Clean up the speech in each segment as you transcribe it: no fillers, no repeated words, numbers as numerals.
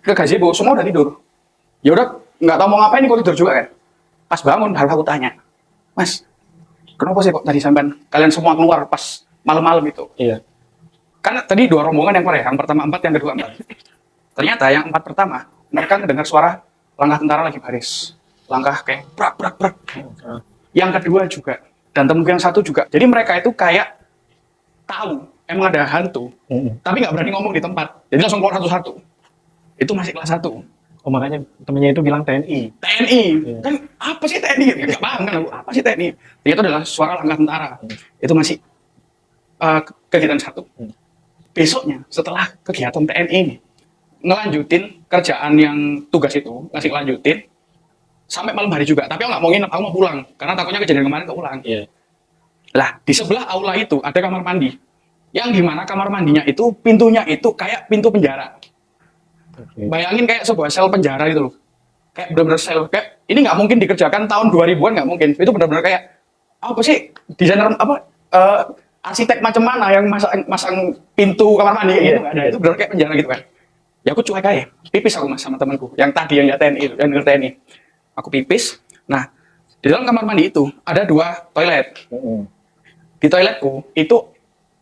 ke gazebo, semua udah tidur. Ya udah, nggak tahu mau ngapain, kok tidur juga kan. Pas bangun, baru aku tanya, Mas, kenapa sih kok tadi sampean kalian semua keluar pas malam-malam itu? Iya. Kan tadi 2 rombongan yang keluar ya, yang pertama 4, yang kedua 4. Ternyata yang 4 pertama, mereka mendengar suara langkah tentara lagi baris. Langkah kayak brak, brak, brak. Yang kedua juga, dan temenku yang satu juga. Jadi mereka itu kayak tahu emang ada hantu, tapi nggak berani ngomong di tempat. Jadi langsung keluar satu-satu. Itu masih kelas 1. Oh, makanya temennya itu bilang TNI. TNI, kan apa sih TNI? Nggak paham kan aku, apa sih TNI? Itu adalah suara langkah tentara. Itu masih kegiatan 1. Besoknya setelah kegiatan TNI ini, ngelanjutin kerjaan yang tugas itu, ngasih lanjutin sampai malam hari juga. Tapi aku nggak mau nginep, aku mau pulang karena takutnya kejadian kemarin keulang. Iya. Lah, di sebelah aula itu ada kamar mandi. Yang dimana kamar mandinya itu pintunya itu kayak pintu penjara. Bayangin kayak sebuah sel penjara gitu loh. Kayak benar-benar sel. Kayak ini nggak mungkin dikerjakan tahun 2000-an, nggak mungkin. Itu benar-benar kayak apa sih desainer apa arsitek macam mana yang masang pintu kamar mandi gitu, nggak ada. Itu benar kayak penjara gitu kan. Ya aku cuek aja. Pipis aku Mas sama temanku. Yang tadi yang TNI itu, yang denger TNI. Aku pipis. Nah, di dalam kamar mandi itu ada 2 toilet. Di toiletku itu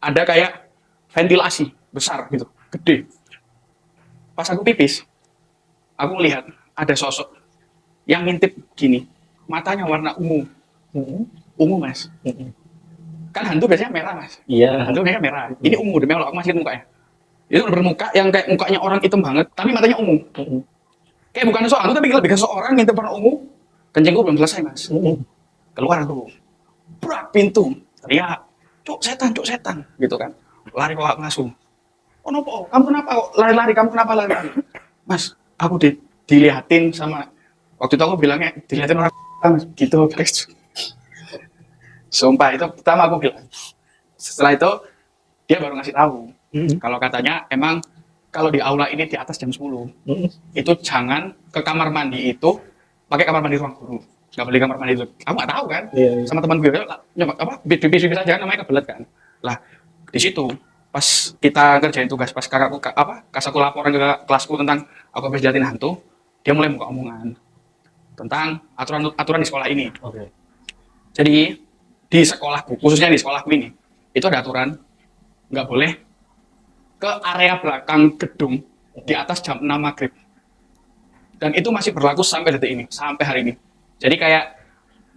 ada kayak ventilasi besar gitu, gede. Pas aku pipis, aku melihat ada sosok yang ngintip gini, matanya warna ungu. Ungu Mas. Kan hantu biasanya merah Mas. Iya. Hantu biasanya merah. Ini ungu, demi Allah aku masih mukanya. Itu bermuka yang kayak mukanya orang hitam banget, tapi matanya ungu. Kayak bukan sosok hantu, tapi lebih ke seorang ngintip warna ungu. Kencingku belum selesai Mas. Keluar aku, brak pintu, teriak, cuk setan, gitu kan. Lari kok ngasuh. Oh nopo, kamu kenapa kok lari-lari, kamu kenapa lari-lari? Mas, aku dilihatin sama, waktu itu aku bilangnya, dilihatin orang Mas, gitu guys. Sumpah, itu pertama aku bilang. Setelah itu, dia baru ngasih tahu. Kalau katanya, emang kalau di aula ini di atas jam 10, itu jangan ke kamar mandi itu, pakai kamar mandi ruang guru. Nggak boleh kamar mandi itu. Aku nggak tahu kan, sama teman gue, nyoba apa, bibis aja kan, namanya kebelet kan. Lah, di situ, pas kita ngerjain tugas, pas kakakku laporan ke kelasku tentang aku habis liatin hantu, dia mulai buka omongan tentang aturan di sekolah ini. Jadi di sekolahku, khususnya di sekolahku ini, itu ada aturan nggak boleh ke area belakang gedung di atas jam 6 maghrib. Dan itu masih berlaku sampai detik ini, sampai hari ini. Jadi kayak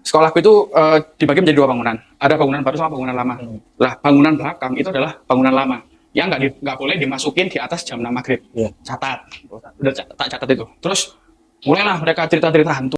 sekolahku itu dibagi menjadi 2 bangunan. Ada bangunan baru sama bangunan lama. Lah, bangunan belakang itu adalah bangunan lama yang nggak boleh dimasukin di atas jam 6 maghrib. Catat, udah tak catat itu. Terus mulailah mereka cerita-cerita hantu.